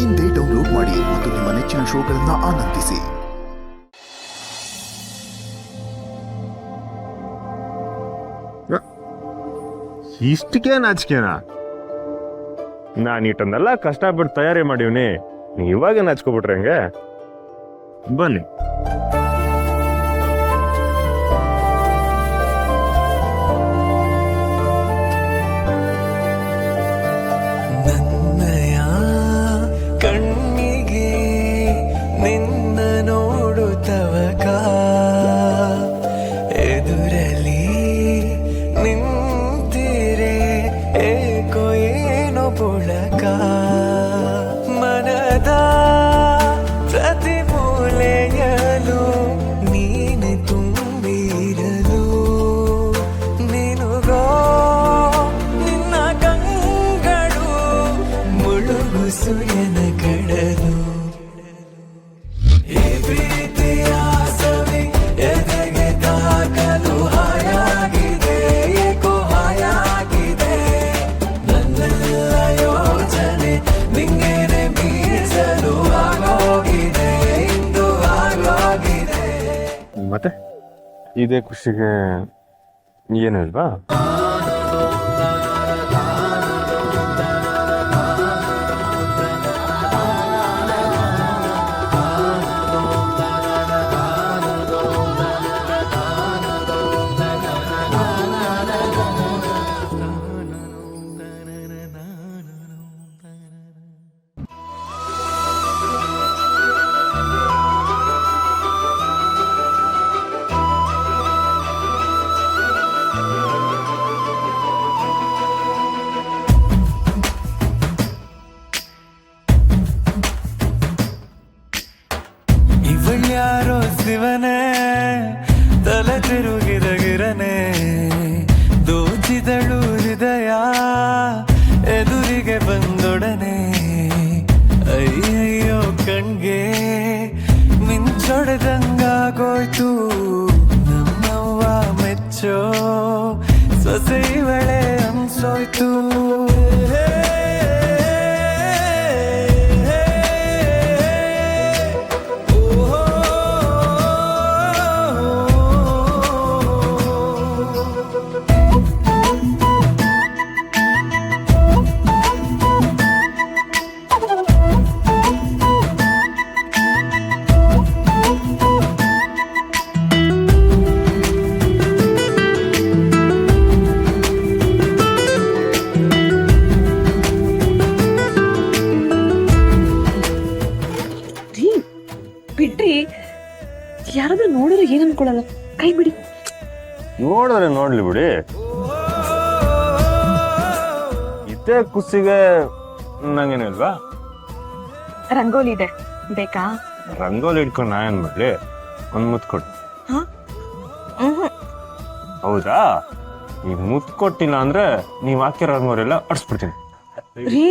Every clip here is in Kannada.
ಇಂದೇ ಡೌನ್ಲೋಡ್ ಮಾಡಿ ಮತ್ತು ನಿಮ್ಮ ನೆಚ್ಚಿನ ಶೋಗಳನ್ನು ಆನಂದಿಸಿ. ಇಷ್ಟಕ್ಕೆ ನಾಚಿಕೆನಾ? ನಾನು ಇಟ್ಟನ್ನೆಲ್ಲ ಕಷ್ಟಪಟ್ಟು ತಯಾರಿ ಮಾಡಿವ್ನಿ, ನೀವು ಇವಾಗ ನಾಚ್ಕೊಬಿಟ್ರೆ ಹಂಗೆ? ಬನ್ನಿ. ನನ್ನಯ ಕಣ್ಣಿಗೆ ನಿನ್ನ ನೋಡುತ್ತವಕ ಎದುರಲಿ ನಿಂತಿರೆ ಏಕೋ ಏನೋ ಪುಳಕ ಮನದ ಪ್ರತಿ ಮೂಲೆಯಲು ನೀನೆ ತುಂಬಿರಲು ನಿನಗೋ ನಿನ್ನ ಕಂಗಳು ಮುಳುಗು ಸುಯನ ಕಡಲು ಈ ಪ್ರೀತಿಯ ಸವಿ ಎದೆಗೆ ತಾಕಲು ಹಾಯಾಗಿದೆ ಏಕೋ ಹಾಯಾಗಿದೆ ನನ್ನೆಲ್ಲ ಯೋಚನೆ ನಿಂಗೇನೆ ಮೀಸಲು ಆಗೋಗಿದೆ ಇಂದು ಆಗೋಗಿದೆ. ಮತ್ತೆ ಇದೇ ಖುಷಿಗೆ ಏನು ಇಲ್ವಾ? ಇವಳ್ಯಾರೋ ಶಿವನೇ ತಲೆ ತಿರುಗಿದ ಗಿರನೆ ದೋಚಿದಳು ಹೃದಯ ಎದುರಿಗೆ ಬಂದೊಡನೆ ಅಯ್ಯಯ್ಯೋ ಕಣ್ಗೆ ಮಿಂಚೊಡೆದಂಗಾಗೋಯ್ತು ನಮ್ಮವ್ವ ಮೆಚ್ಚೋ ಸೊಸೆ ಇವಳೆ ಅನ್ಸೋಯ್ತು. ಬಿಡ್ರಿ, ಯಾರಾದ್ರೂ ನೋಡಿದ್ರೆ ಏನ್ ಅನ್ಕೊಳಲ್ಲ, ಕೈ ಬಿಡಿ. ನೋಡಿದ್ರೆ ನೋಡ್ಲಿ ಬಿಡಿ, ಇದೇ ಖುಷಿಗೆ ನಂಗೇನಿಲ್ವಾ? ರಂಗೋಲಿ ಇದೆ, ಬೇಕಾ? ರಂಗೋಲಿ ಇಟ್ಕೊಂಡು ನಾ ಏನ್ ಮಾಡ್ಲಿ? ಒಂದ್ ಮುತ್ ಕೊಡು. ಹೌದಾ? ಈಗ ಮುತ್ ಕೊಟ್ಟಿಲ್ಲ ಅಂದ್ರೆ ನೀವ್ ಹಾಕಿರೋ ರಂಗೋರೆಲ್ಲ ಅಡ್ಸ್ಬಿಡ್ತೀನಿ. ರೀ,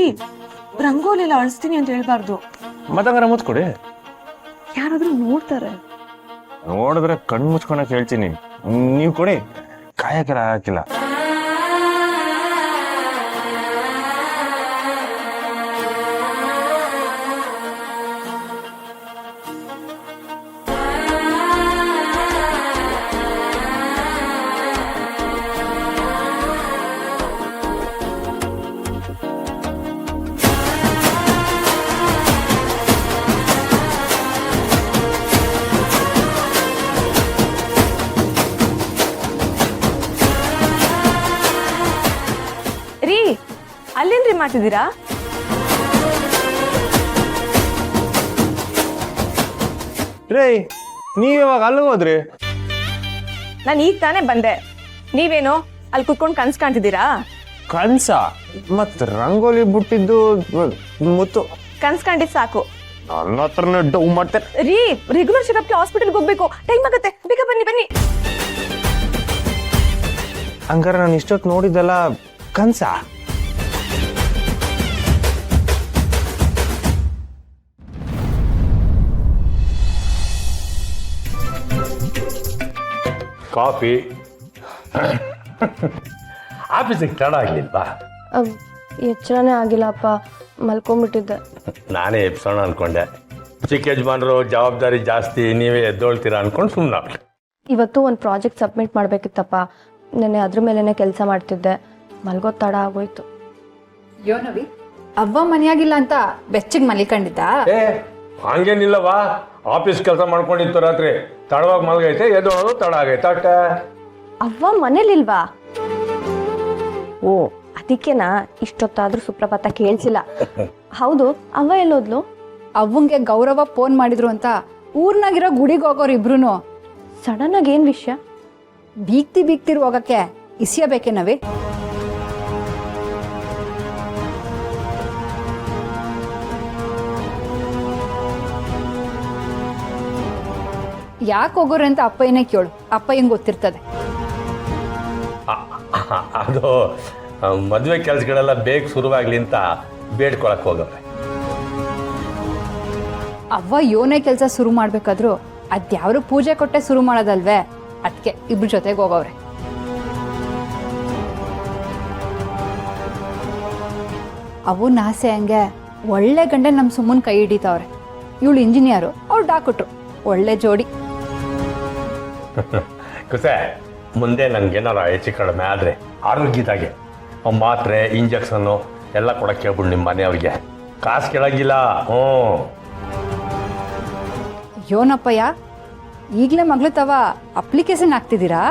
ರಂಗೋಲಿ ಎಲ್ಲ ಅಳಿಸ್ತೀನಿ ಅಂತ ಹೇಳ್ಬಾರ್ದು. ಮತ್ತಂಗಾರ ಮುತ್ ಕೊಡಿ. ಯಾರಾದ್ರೂ ನೋಡ್ತಾರೆ. ನೋಡಿದ್ರೆ ಕಣ್ಣು ಮುಚ್ಕೊಳಕ್ ಹೇಳ್ತೀನಿ, ನೀವ್ ಕೊಡಿ. ಕಾಯಕ್ಕೆಲ್ಲ ಹಾಕಿಲ್ಲ. ರೀ, ಅಲ್ಲೇನ್ರಿ ಮಾಡ್ತಿದ್ದೀರಾ? ರೇ, ನೀವ್ ಯಾವಾಗ ಅಲ್ಲಿಗೆ ಹೋದ್ರಿ? ನಾನು ಈಗ ತಾನೇ ಬಂದೆ. ನೀವೇನೋ ಅಲ್ಲಿ ಕುತ್ಕೊಂಡು ಕನ್ಸ್ ಕಾಣ್ತಿದ್ದೀರಾ? ಕನ್ಸ? ಮತ್ ರಂಗೋಲಿ ಬಿಟ್ಟಿದ್ದು ಮುತ್ತು ಕನ್ಸ್ ಕಂಡಿದ್ ಸಾಕು. ನನ್ನ ಹತ್ರನೇ ಡೌ ಮಾಡ್ತಾರೆ. ರೀ, ರೆಗ್ಯುಲರ್ ಚೆಕಪ್ಗೆ ಹಾಸ್ಪಿಟಲ್ಗೆ ಹೋಗ್ಬೇಕು, ಟೈಮ್ ಆಗುತ್ತೆ, ಬೇಗ ಬನ್ನಿ ಬನ್ನಿ. ಹಂಗಾರೆ ನಾನು ಇಷ್ಟೊತ್ತು ನೋಡಿದ್ದೆಲ್ಲ ಕನ್ಸ? ಕಾಫಿ ಆಫೀಸಿಗೆ ತಡ ಆಗಲಿಲ್ವಾ? ಎಚ್ಚರನೇ ಆಗಿಲ್ಲಪ್ಪ. ಮಲ್ಕೊಂಬಿಟ್ಟಿದ್ದೆ. ನಾನೇ ಎಪ್ಸೋಣ ಅಂದ್ಕೊಂಡೆ. ಚಿಕ್ಕ ಯಜಮಾನರು ಜವಾಬ್ದಾರಿ ಜಾಸ್ತಿ, ನೀವೇ ಎದ್ದೋಳ್ತೀರಾ ಅಂದ್ಕೊಂಡು ಸುಮ್ಮನೆ. ಇವತ್ತು ಒಂದು ಪ್ರಾಜೆಕ್ಟ್ ಸಬ್ಮಿಟ್ ಮಾಡಬೇಕಿತ್ತಪ್ಪ. ನೆನ್ನೆ ಅದ್ರ ಮೇಲೇ ಕೆಲಸ ಮಾಡ್ತಿದ್ದೆ. ಮಲ್ಗೋ ತಡ ಆಗೋಯ್ತು. ಯೋನವಿ ಅವ್ವ ಮನೆಯಾಗಿಲ್ಲ ಅಂತ ಬೆಚ್ಚಗೆ ಮಲಿಕೊಂಡಿದ್ದ? ಹಂಗೇನಿಲ್ಲವಾ, ಆಫೀಸ್ ಕೆಲಸ ಮಾಡ್ಕೊಂಡಿತ್ತು ರಾತ್ರಿ. ತಡವಾಗಿ ಮಲಗೈತೆ, ಎದ್ದೋಳೋದು ತಡ ಆಗೈತೆ ಅಷ್ಟೇ. ಅವ್ವ ಮನೇಲಿಲ್ವಾ? ಓ ಅದಕ್ಕೆನಾ ಇಷ್ಟೊತ್ತಾದ್ರೂ ಸುಪ್ರಭಾತ ಕೇಳಿಸಿಲ್ಲ. ಹೌದು, ಅವ್ವ ಎಲ್ಲೋದ್ಲು? ಅವ್ವಂಗೆ ಗೌರವ ಫೋನ್ ಮಾಡಿದ್ರು ಅಂತ ಊರ್ನಾಗಿರೋ ಗುಡಿಗೆ ಹೋಗೋರು ಇಬ್ರು. ಸಡನ್ ಆಗಿ ಏನ್ ವಿಷಯ? ಬೀಗ್ತಿರು ಹೋಗಕ್ಕೆ ಇಸಿಯಬೇಕೇನವಿ? ಯಾಕೆ ಹೋಗೋರು ಅಂತ ಅಪ್ಪಯ್ಯನೇ ಕೇಳು, ಅಪ್ಪಯ್ಯಂಗೆ ಗೊತ್ತಿರ್ತದೆ. ಅದು ಮದುವೆ ಕೆಲಸಗಳೆಲ್ಲ ಬೇಗ ಶುರುವಾಗ್ಲಿ ಅಂತ ಬೇಡ್ಕೊಳಕ್ ಹೋಗವ್ರೆ. ಅವ್ವ ಯೋನೇ ಕೆಲಸ ಶುರು ಮಾಡ್ಬೇಕಾದ್ರು ಅದ್ಯಾವ್ರು ಪೂಜೆ ಕೊಟ್ಟೆ ಶುರು ಮಾಡೋದಲ್ವೇ, ಅದಕ್ಕೆ ಇಬ್ರು ಜೊತೆಗೆ ಹೋಗವ್ರೆ. ಅವನ ಆಸೆ ಹಂಗೆ ಒಳ್ಳೆ ಗಂಡ ನಮ್ಮ ಸುಮ್ಮನ್ ಕೈ ಹಿಡಿತಾವ್ರೆ. ಇವಳು ಇಂಜಿನಿಯರು, ಅವ್ರು ಡಾಕ್ಟ್ರು, ಒಳ್ಳೆ ಜೋಡಿ. ಕುಸೆ, ಮುಂದೆ ನಂಗೇನಾರ ಹೆಚ್ಚು ಕಡಿಮೆ ಆದರೆ ಆರೋಗ್ಯದಾಗೆ ಮಾತ್ರೆ ಇಂಜೆಕ್ಷನ್ನು ಎಲ್ಲ ಕೊಡಕ್ಕೆ ಹೇಳ್ಬಿಡು ನಿಮ್ಮ ಮನೆಯವ್ರಿಗೆ. ಕಾಸು ಕೇಳಂಗಿಲ್ಲ. ಯೋನಪ್ಪಯ್ಯ, ಈಗಲೇ ಮಗಳು ತವ ಅಪ್ಲಿಕೇಶನ್ ಹಾಕ್ತಿದ್ದೀರಾ?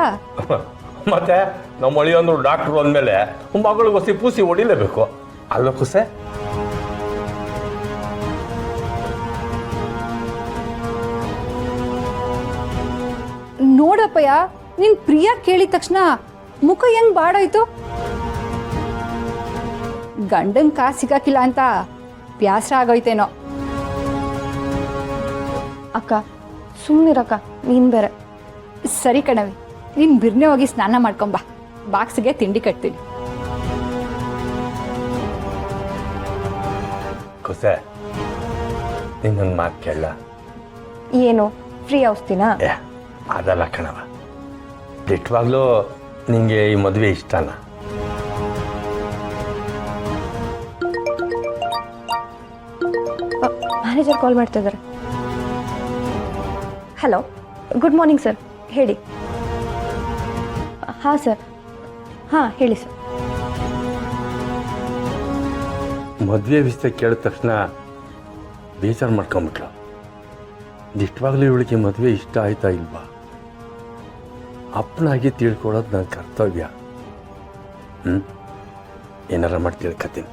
ಮತ್ತೆ ನಮ್ಮ ಅಳಿಯಂದ್ರು ಡಾಕ್ಟ್ರು ಅಂದಮೇಲೆ ಮಗಳಿಗೊಸಿ ಪೂಸಿ ಹೊಡಿಲೇಬೇಕು ಅಲ್ವ ಕುಸೆ? ನೋಡಪ್ಪಯ್ಯ, ನಿನ್ ಪ್ರಿಯಾ ಕೇಳಿದ ತಕ್ಷಣ ಮುಖ ಹೆಂಗ್ ಬಾಡೋಯ್ತು? ಗಂಡಂಗ್ ಕಾಸು ಸಿಗಾಕಿಲ್ಲ ಅಂತ ಬ್ಯಾಸರ ಆಗೋಯ್ತೇನೋ. ಅಕ್ಕ ಸುಮ್ಮನಿರಕ್ಕ, ನೀನ್ ಬೇರೆ. ಸರಿ ಕಣವಿ, ನೀನ್ ಬಿರ್ನೆ ಹೋಗಿ ಸ್ನಾನ ಮಾಡ್ಕೊಂಬ, ಬಾಕ್ಸ್ಗೆ ತಿಂಡಿ ಕಟ್ತೀನಿ. ಕುಸೆ, ನಿನ್ನೊಂದು ಮಾತು ಕೇಳ. ಏನು ಫ್ರೀ ಔಷಧಿನಾ? ಅದಲ್ಲ ಕಣವ, ದಿಟ್ಟವಾಗ್ಲೂ ನಿಂಗೆ ಈ ಮದುವೆ ಇಷ್ಟನಾ? ಮ್ಯಾನೇಜರ್ ಕಾಲ್ ಮಾಡ್ತಾ ಇದ್ದಾರೆ. ಹಲೋ, ಗುಡ್ ಮಾರ್ನಿಂಗ್ ಸರ್, ಹೇಳಿ. ಹಾಂ ಸರ್, ಹಾಂ ಹೇಳಿ ಸರ್. ಮದುವೆ ವಿಷಯ ಕೇಳಿದ ತಕ್ಷಣ ಬೇಜಾರು ಮಾಡ್ಕೊಂಬಿಟ್ಲು. ದಿಟ್ಟವಾಗ್ಲೂ ಇವಳಿಗೆ ಮದುವೆ ಇಷ್ಟ ಆಯ್ತಾ ಇಲ್ವಾ? ಅಪ್ಪನಾಗಿ ತಿಳ್ಕೊಳ್ಳೋದು ನನ್ನ ಕರ್ತವ್ಯ. ಏನಾರ ಮಾಡಿ ತಿಳ್ಕೊತೀನಿ.